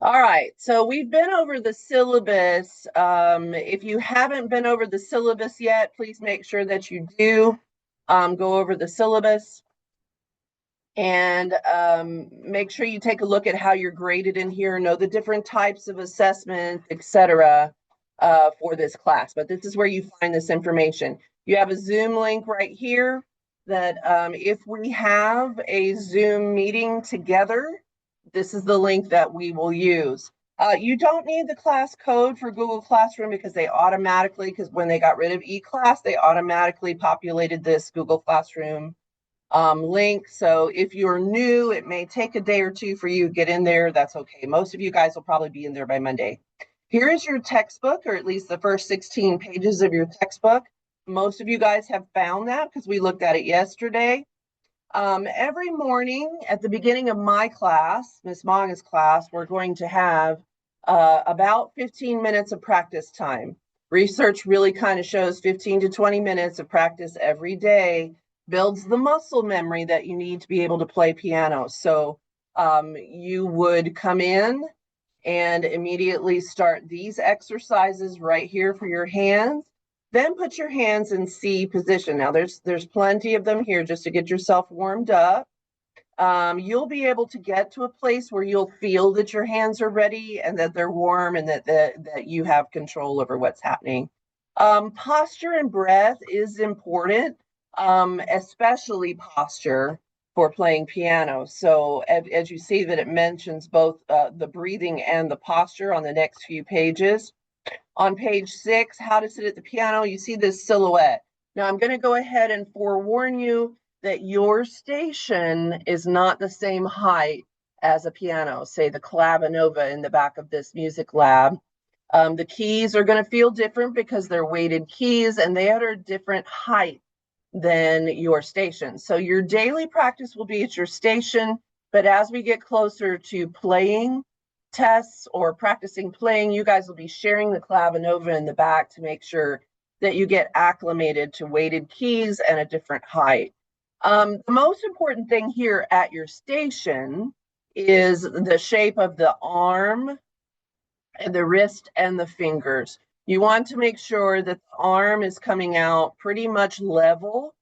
All right, so we've been over the syllabus. If you haven't been over the syllabus yet, please make sure that you do go over the syllabus and make sure you take a look at how you're graded in here, know the different types of assessments, etc. For this class. But this is where you find this information. You have a Zoom link right here that if we have a Zoom meeting together, this is the link that we will use. You don't need the class code for Google Classroom because because when they got rid of eClass, they automatically populated this Google Classroom link. So if you're new, it may take a day or two for you to get in there. That's okay. Most of you guys will probably be in there by Monday. Here is your textbook, or at least the first 16 pages of your textbook. Most of you guys have found that because we looked at it yesterday. Every morning at the beginning of my class, Miss Manga's class, we're going to have about 15 minutes of practice time. Research really kind of shows 15 to 20 minutes of practice every day builds the muscle memory that you need to be able to play piano. So you would come in and immediately start these exercises right here for your hands. Then put your hands in C position. Now there's plenty of them here just to get yourself warmed up. You'll be able to get to a place where you'll feel that your hands are ready and that they're warm and that you have control over what's happening. Posture and breath is important, especially posture for playing piano. So as you see that it mentions both the breathing and the posture on the next few pages. On page 6, how to sit at the piano, you see this silhouette. Now I'm going to go ahead and forewarn you that your station is not the same height as a piano, say the clavinova in the back of this music lab. The keys are going to feel different because they're weighted keys and they are a different height than your station. So your daily practice will be at your station, but as we get closer to playing tests or practicing playing, you guys will be sharing the clavinova in the back to make sure that you get acclimated to weighted keys and a different height. The most important thing here at your station is the shape of the arm and the wrist and the fingers. You want to make sure that the arm is coming out pretty much level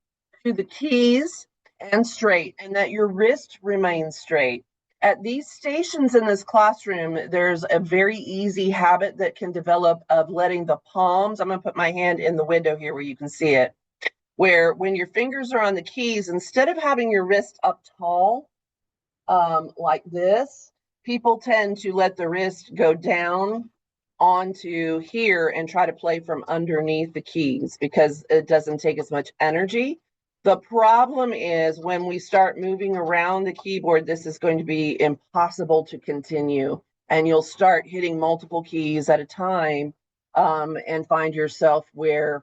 to the keys and straight, and that your wrist remains straight. At these stations in this classroom, there's a very easy habit that can develop of letting the palms, I'm going to put my hand in the window here where you can see it, where when your fingers are on the keys, instead of having your wrist up tall like this, people tend to let the wrist go down onto here and try to play from underneath the keys because it doesn't take as much energy. The problem is when we start moving around the keyboard, this is going to be impossible to continue, and you'll start hitting multiple keys at a time and find yourself where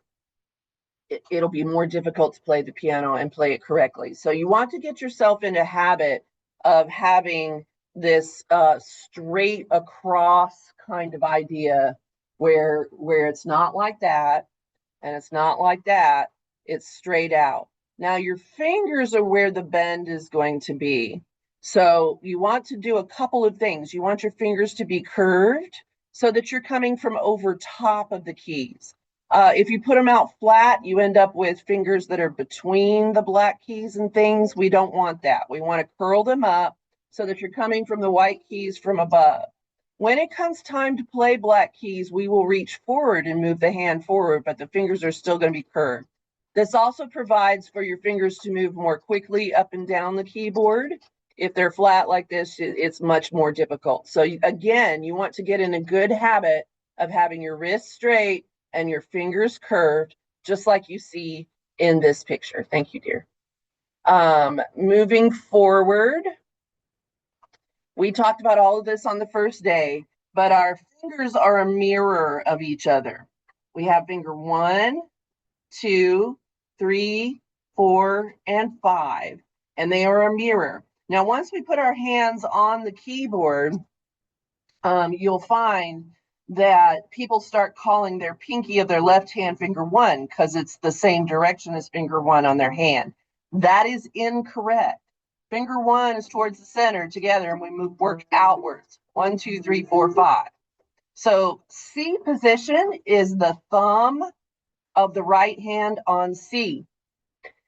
it'll be more difficult to play the piano and play it correctly. So you want to get yourself in a habit of having this straight across kind of idea where it's not like that and it's not like that, it's straight out. Now your fingers are where the bend is going to be. So you want to do a couple of things. You want your fingers to be curved so that you're coming from over top of the keys. If you put them out flat, you end up with fingers that are between the black keys and things. We don't want that. We want to curl them up so that you're coming from the white keys from above. When it comes time to play black keys, we will reach forward and move the hand forward, but the fingers are still going to be curved. This also provides for your fingers to move more quickly up and down the keyboard. If they're flat like this, it's much more difficult. So again, you want to get in a good habit of having your wrist straight and your fingers curved, just like you see in this picture. Thank you, dear. Moving forward, we talked about all of this on the first day, but our fingers are a mirror of each other. We have finger 1, 2, 3, 4, and 5, and they are a mirror. Now, once we put our hands on the keyboard, you'll find that people start calling their pinky of their left hand finger 1 because it's the same direction as finger 1 on their hand. That is incorrect. Finger 1 is towards the center together, and we work outwards. 1, 2, 3, 4, 5. So C position is the thumb of the right hand on C.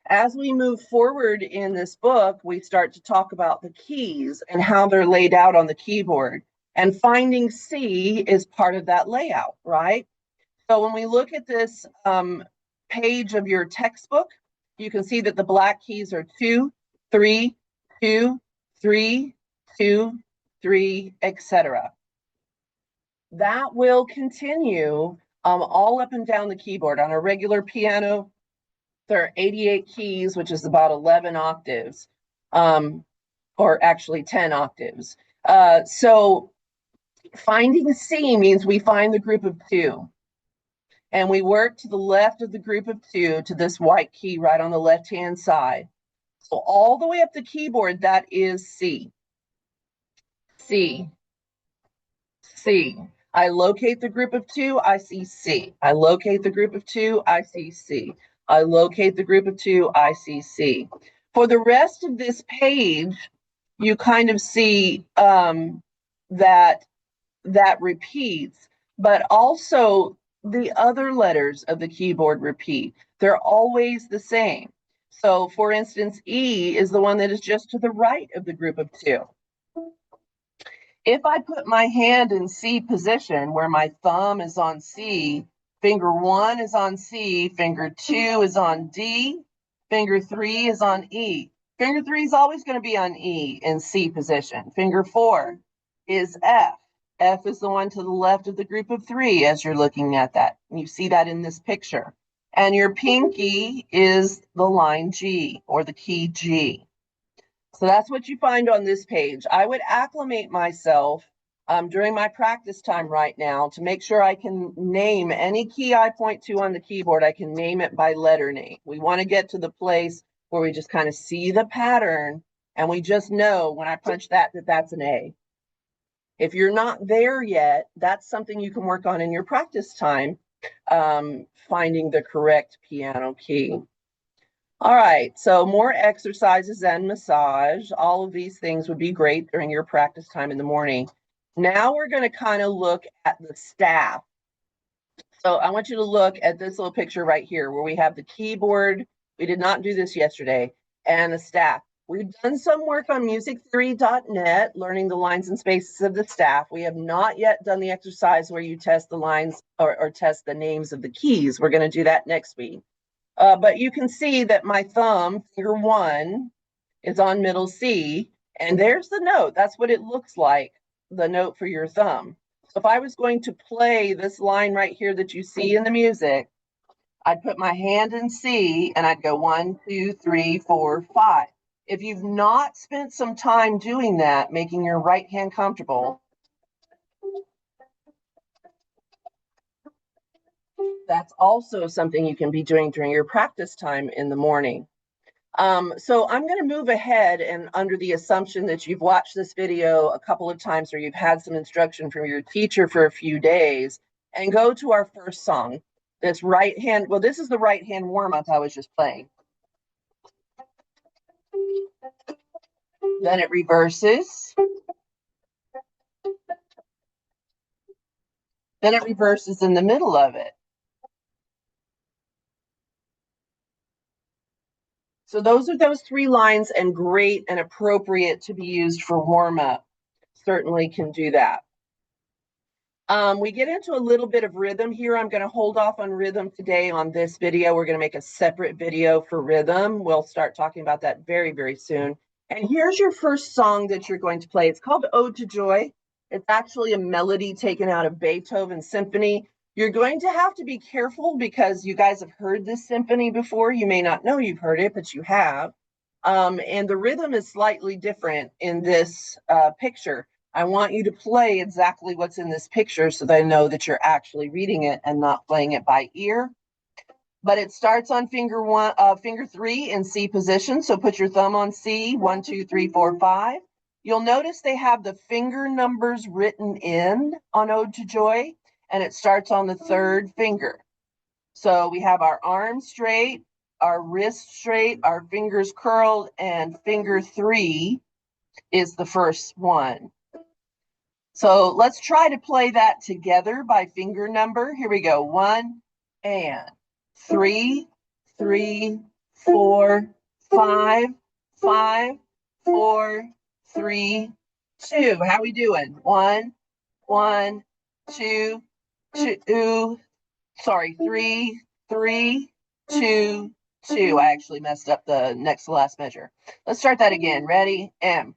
As we move forward in this book, we start to talk about the keys and how they're laid out on the keyboard. And finding C is part of that layout, right? So when we look at this page of your textbook, you can see that the black keys are 2, 3, 2, 3, 2, 3, etc. That will continue all up and down the keyboard. On a regular piano, there are 88 keys, which is about 11 octaves, or actually 10 octaves. So finding C means we find the group of 2. And we work to the left of the group of 2 to this white key right on the left-hand side. So all the way up the keyboard, that is C. C. C. I locate the group of 2, I see C. I locate the group of 2, I see C. I locate the group of 2, I see C. For the rest of this page, you kind of see that repeats, but also the other letters of the keyboard repeat. They're always the same. So for instance, E is the one that is just to the right of the group of 2. If I put my hand in C position where my thumb is on C, finger 1 is on C, finger 2 is on D, finger 3 is on E. Finger 3 is always going to be on E in C position. Finger 4 is F. F is the one to the left of the group of 3 as you're looking at that. You see that in this picture. And your pinky is the line G, or the key G. So that's what you find on this page. I would acclimate myself during my practice time right now to make sure I can name any key I point to on the keyboard. I can name it by letter name. We want to get to the place where we just kind of see the pattern and we just know when I punch that, that's an A. If you're not there yet, that's something you can work on in your practice time, finding the correct piano key. All right, so more exercises and massage. All of these things would be great during your practice time in the morning. Now we're going to kind of look at the staff. So I want you to look at this little picture right here where we have the keyboard. We did not do this yesterday, and the staff. We've done some work on musictheory.net, learning the lines and spaces of the staff. We have not yet done the exercise where you test the lines or test the names of the keys. We're going to do that next week. But you can see that my thumb, finger 1, is on middle C, and there's the note. That's what it looks like, the note for your thumb. So if I was going to play this line right here that you see in the music, I'd put my hand in C, and I'd go 1, 2, 3, 4, 5. If you've not spent some time doing that, making your right hand comfortable, that's also something you can be doing during your practice time in the morning. So I'm going to move ahead, and under the assumption that you've watched this video a couple of times or you've had some instruction from your teacher for a few days, and go to our first song. This right hand, well, this is the right hand warm-up I was just playing. Then it reverses. Then it reverses in the middle of it. So those are those 3 lines, and great and appropriate to be used for warm-up. Certainly can do that. We get into a little bit of rhythm here. I'm going to hold off on rhythm today on this video. We're going to make a separate video for rhythm. We'll start talking about that very, very soon. And here's your first song that you're going to play. It's called Ode to Joy. It's actually a melody taken out of Beethoven's symphony. You're going to have to be careful because you guys have heard this symphony before. You may not know you've heard it, but you have. And the rhythm is slightly different in this picture. I want you to play exactly what's in this picture so they know that you're actually reading it and not playing it by ear. But it starts on finger 3 in C position. So put your thumb on C, 1, 2, 3, 4, 5. You'll notice they have the finger numbers written in on Ode to Joy, and it starts on the 3rd finger. So we have our arm straight, our wrist straight, our fingers curled, and finger 3 is the first one. So let's try to play that together by finger number. Here we go. 1 and 3, 3, 4, 5, 5, 4, 3, 2. How we doing? 1, 1, 2, 2. Sorry, 3, 3, 2, 2. I actually messed up the next to last measure. Let's start that again. Ready? M.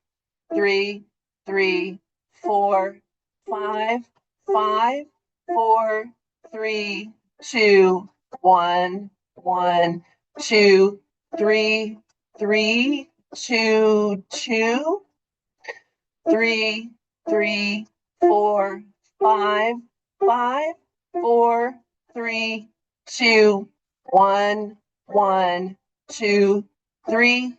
3, 3, 4, 5, 5, 4, 3, 2, 1, 1, 2, 3, 3, 2, 2, 3, 3, 4, 5, 5, 4, 3, 2, 1, 1, 2, 3,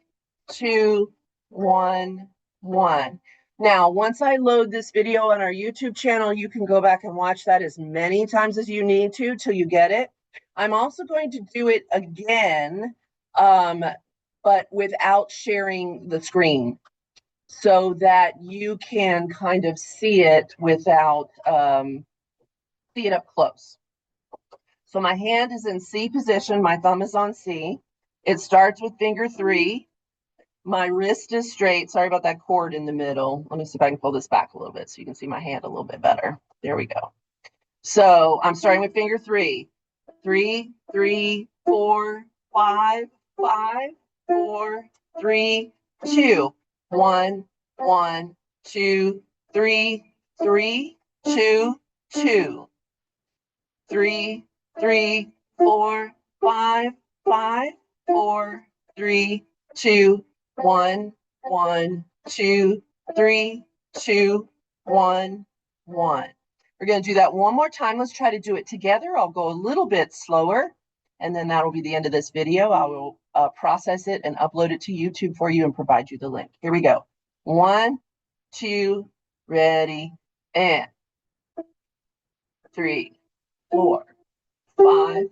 2, 1, 1. Now, once I load this video on our YouTube channel, you can go back and watch that as many times as you need to till you get it. I'm also going to do it again, but without sharing the screen, so that you can kind of see it without, see it up close. So my hand is in C position, my thumb is on C. It starts with finger 3. My wrist is straight. Sorry about that cord in the middle. Let me see if I can pull this back a little bit so you can see my hand a little bit better. There we go. So I'm starting with finger 3. 3, 3, 4, 5, 5, 4, 3, 2. 1, 1, 2, 3, 3, 2, 2. 3, 3, 4, 5, 5, 4, 3, 2, 1, 1, 2, 3, 2, 1, 1. We're going to do that one more time. Let's try to do it together. I'll go a little bit slower, and then that'll be the end of this video. I will process it and upload it to YouTube for you and provide you the link. Here we go. 1, 2, ready, and 3, 4, 5,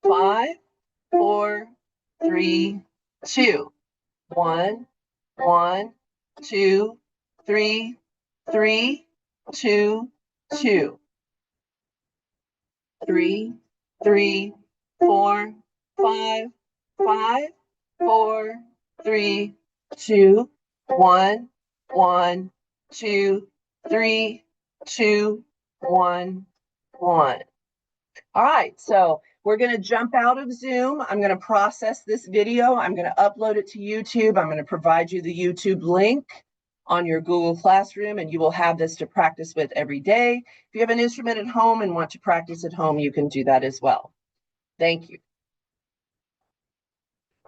5, 4, 3, 2. 1, 1, 2, 3, 3, 2, 2. 3, 3, 4, 5, 5, 4, 3, 2, 1, 1, 2, 3, 2, 1, 1. All right, so we're going to jump out of Zoom. I'm going to process this video. I'm going to upload it to YouTube. I'm going to provide you the YouTube link on your Google Classroom, and you will have this to practice with every day. If you have an instrument at home and want to practice at home, you can do that as well. Thank you.